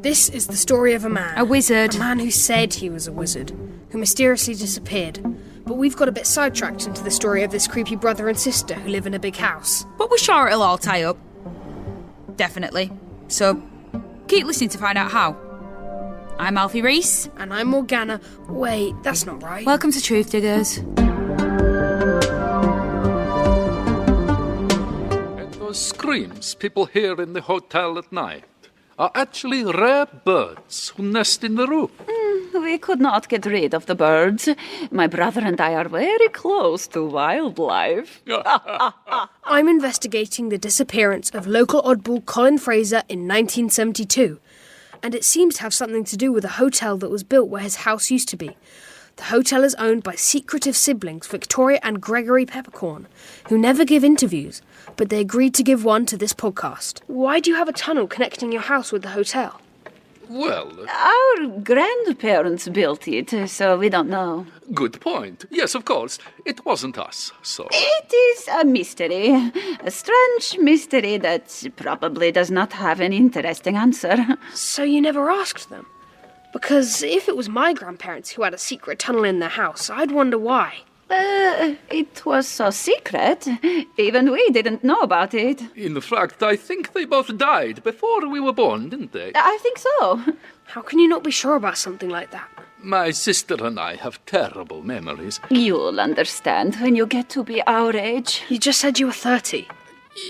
This is the story of a man. A wizard. A man who said he was a wizard, who mysteriously disappeared. But we've got a bit sidetracked into the story of this creepy brother and sister who live in a big house. But we're sure it'll all tie up. Definitely. So, keep listening to find out how. I'm Alfie Reese. And I'm Morgana. Wait, that's not right. Welcome to Truthdiggers. And those screams people hear in the hotel at night are actually rare birds who nest in the roof. We could not get rid of the birds. My brother and I are very close to wildlife. I'm investigating the disappearance of local oddball Colin Fraser in 1972. And it seems to have something to do with a hotel that was built where his house used to be. The hotel is owned by secretive siblings Victoria and Gregory Peppercorn, who never give interviews, but they agreed to give one to this podcast. Why do you have a tunnel connecting your house with the hotel? Well, Our grandparents built it, so we don't know. good point. Yes, of course. It wasn't us, so... It is a mystery. A strange mystery that probably does not have an interesting answer. So you never asked them? Because if it was my grandparents who had a secret tunnel in their house, I'd wonder why. It was so secret. Even we didn't know about it. In fact, I think they both died before we were born, didn't they? I think so. How can you not be sure about something like that? My sister and I have terrible memories. You'll understand when you get to be our age. You just said you were 30.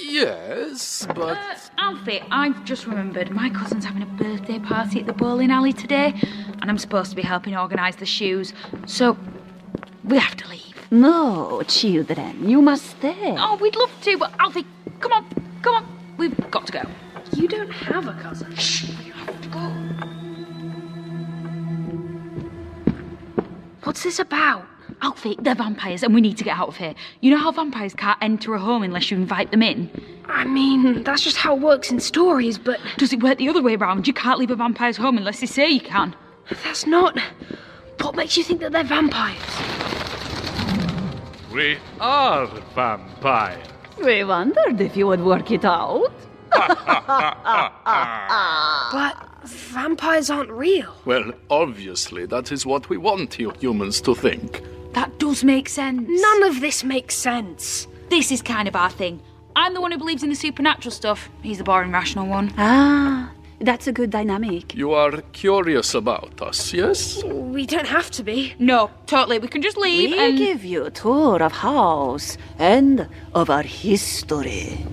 Yes, but... Alfie, I've just remembered my cousin's having a birthday party at the bowling alley today, and I'm supposed to be helping organise the shoes, so we have to leave. No, children, you must stay. Oh, we'd love to, but Alfie, come on, we've got to go. You don't have a cousin. Shh, we have to go. What's this about? Alfie, they're vampires and we need to get out of here. You know how vampires can't enter a home unless you invite them in? I mean, that's just how it works in stories, but... Does it work the other way around? You can't leave a vampire's home unless they say you can. That's not... What makes you think that they're vampires? We are vampires. We wondered if you would work it out. But vampires aren't real. Well, obviously, that is what we want you humans to think. That does make sense. None of this makes sense. This is kind of our thing. I'm the one who believes in the supernatural stuff. He's the boring, rational one. Ah, that's a good dynamic. You are curious about us, yes? We don't have to be. No, totally. We can just leave We and... give you a tour of house and of our history.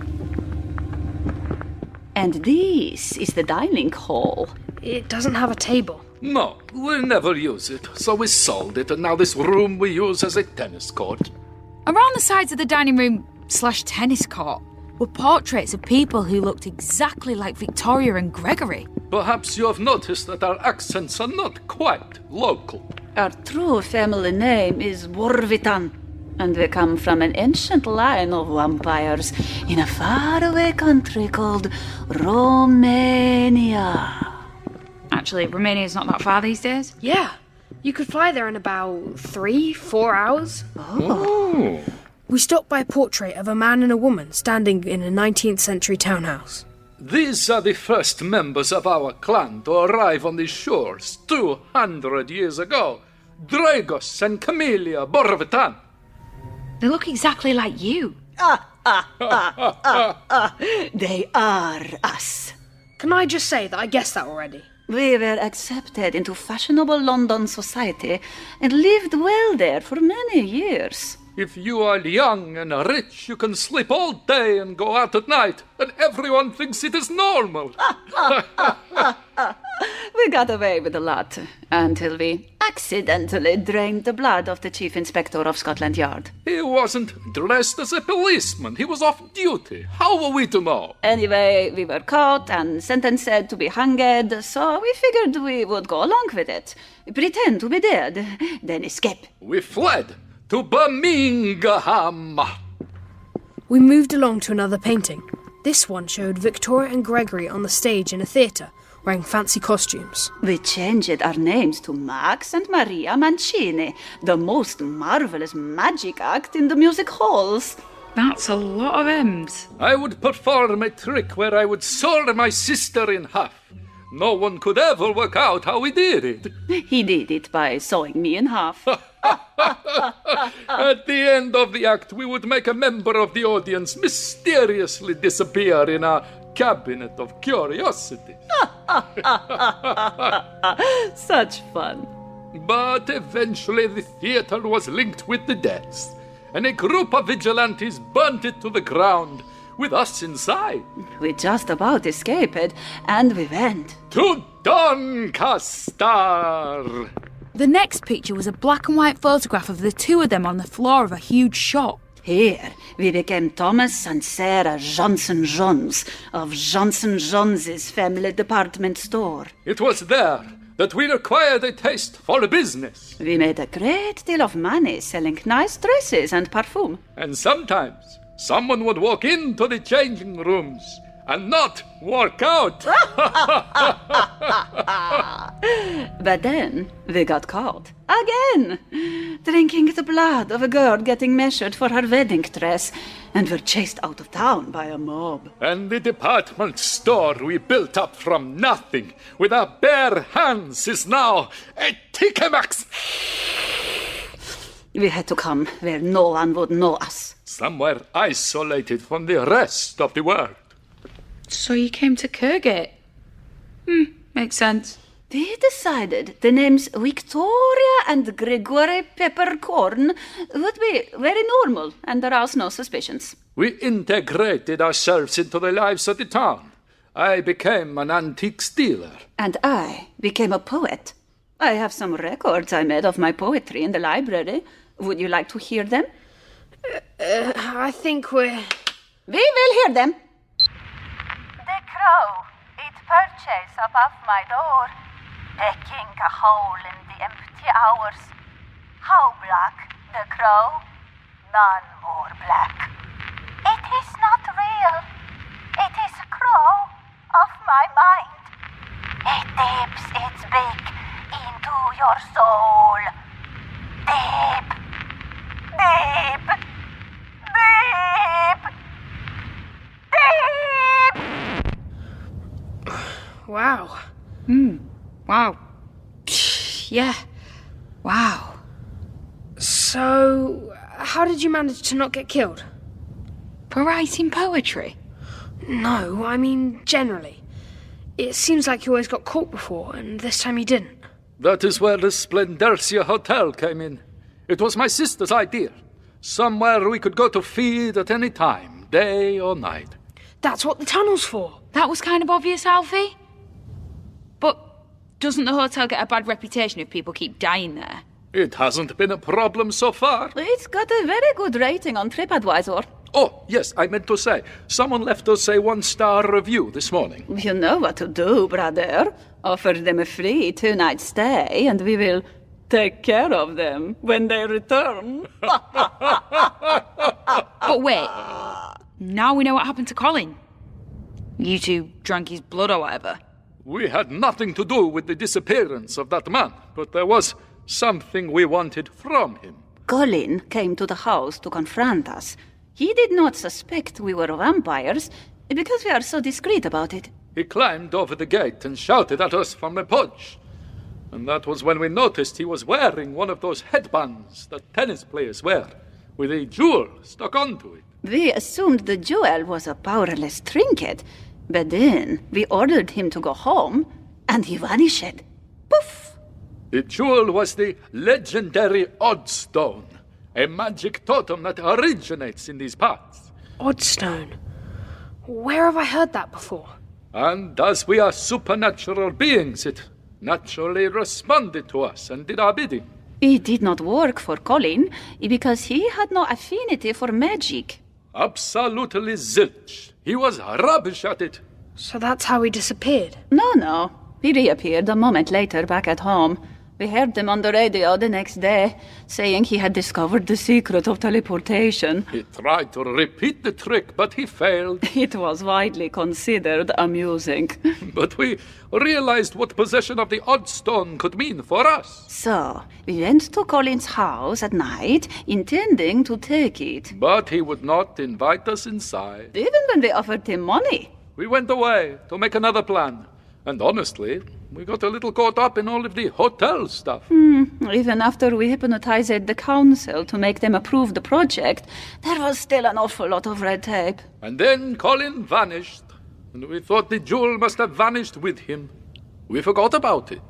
And this is the dining hall. It doesn't have a table. No, we'll never use it, so we sold it, and now this room we use as a tennis court. Around the sides of the dining room/tennis court were portraits of people who looked exactly like Victoria and Gregory. Perhaps you have noticed that our accents are not quite local. Our true family name is Warvitan, and we come from an ancient line of vampires in a faraway country called Romania. Actually, Romania's not that far these days. Yeah. You could fly there in about 3-4 hours. Oh. We stopped by a portrait of a man and a woman standing in a 19th century townhouse. These are the first members of our clan to arrive on these shores 200 years ago. Dragos and Camelia Borvitan. They look exactly like you. They are us. Can I just say that I guessed that already? We were accepted into fashionable London society and lived well there for many years. If you are young and rich, you can sleep all day and go out at night, and everyone thinks it is normal. We got away with a lot until we accidentally drained the blood of the Chief Inspector of Scotland Yard. He wasn't dressed as a policeman. He was off duty. How were we to know? Anyway, we were caught and sentenced to be hanged, so we figured we would go along with it. Pretend to be dead, then escape. We fled to Birmingham. We moved along to another painting. This one showed Victoria and Gregory on the stage in a theatre, wearing fancy costumes. We changed our names to Max and Maria Mancini, the most marvelous magic act in the music halls. That's a lot of M's. I would perform a trick where I would saw my sister in half. No one could ever work out how he did it. He did it by sawing me in half. At the end of the act, we would make a member of the audience mysteriously disappear in a cabinet of curiosities. Such fun. But eventually the theater was linked with the deaths, and a group of vigilantes burnt it to the ground, with us inside. We just about escaped, and we went. To Doncaster! The next picture was a black and white photograph of the two of them on the floor of a huge shop. Here, we became Thomas and Sarah Johnson Jones of Johnson Jones's family department store. It was there that we acquired a taste for business. We made a great deal of money selling nice dresses and perfume. And sometimes someone would walk into the changing rooms and not work out. But then we got caught. Again! Drinking the blood of a girl getting measured for her wedding dress, and were chased out of town by a mob. And the department store we built up from nothing with our bare hands is now a TK Maxx. We had to come where no one would know us. Somewhere isolated from the rest of the world. So you came to Kirgate? Makes sense. We decided the names Victoria and Gregory Peppercorn would be very normal and arouse no suspicions. We integrated ourselves into the lives of the town. I became an antiques dealer. And I became a poet. I have some records I made of my poetry in the library. Would you like to hear them? I think we're... We will hear them. The crow, it perches above my door, pecking a hole in the empty hours. How black the crow? None more black. It is not real. It is a crow of my mind. It dips its beak into your soul. Deep, deep, deep, deep. Wow. Wow. Yeah. Wow. So, how did you manage to not get killed? For writing poetry? No, I mean generally. It seems like you always got caught before, and this time you didn't. That is where the Splendercia Hotel came in. It was my sister's idea. Somewhere we could go to feed at any time, day or night. That's what the tunnel's for. That was kind of obvious, Alfie. But doesn't the hotel get a bad reputation if people keep dying there? It hasn't been a problem so far. It's got a very good rating on TripAdvisor. Oh, yes, I meant to say, someone left us a 1-star review this morning. You know what to do, brother. Offer them a free 2-night stay, and we will take care of them when they return. But wait, now we know what happened to Colin. You two drank his blood or whatever. We had nothing to do with the disappearance of that man, but there was something we wanted from him. Colin came to the house to confront us. He did not suspect we were vampires because we are so discreet about it. He climbed over the gate and shouted at us from the porch. And that was when we noticed he was wearing one of those headbands that tennis players wear, with a jewel stuck onto it. We assumed the jewel was a powerless trinket, but then we ordered him to go home, and he vanished. Poof! The jewel was the legendary Oddstone, a magic totem that originates in these parts. Oddstone. Where have I heard that before? And as we are supernatural beings, it naturally responded to us and did our bidding. It did not work for Colin because he had no affinity for magic. Absolutely zilch. He was rubbish at it. So that's how he disappeared. No. He reappeared a moment later back at home. We heard him on the radio the next day, saying he had discovered the secret of teleportation. He tried to repeat the trick, but he failed. It was widely considered amusing. But we realized what possession of the Oddstone could mean for us. So, we went to Colin's house at night, intending to take it. But he would not invite us inside. Even when we offered him money. We went away to make another plan. And honestly, we got a little caught up in all of the hotel stuff. Even after we hypnotized the council to make them approve the project, there was still an awful lot of red tape. And then Colin vanished, and we thought the jewel must have vanished with him. We forgot about it.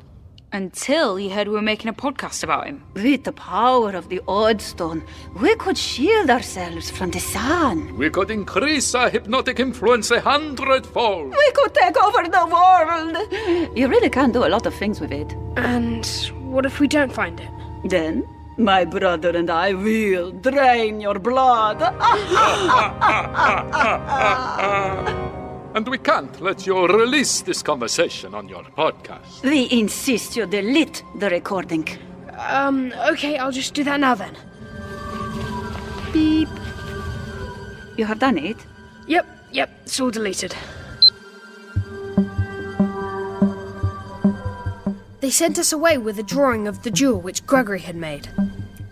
Until you heard we were making a podcast about him. With the power of the Oddstone, we could shield ourselves from the sun. We could increase our hypnotic influence 100-fold. We could take over the world. You really can do a lot of things with it. And what if we don't find it? Then, my brother and I will drain your blood. And we can't let you release this conversation on your podcast. We insist you delete the recording. Okay, I'll just do that now then. Beep. You have done it? Yep, it's all deleted. They sent us away with a drawing of the jewel which Gregory had made.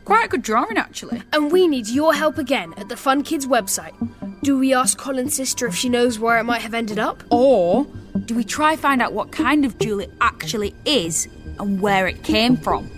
Quite a good drawing, actually. And we need your help again at the Fun Kids website. Do we ask Colin's sister if she knows where it might have ended up? Or do we try find out what kind of jewel it actually is and where it came from?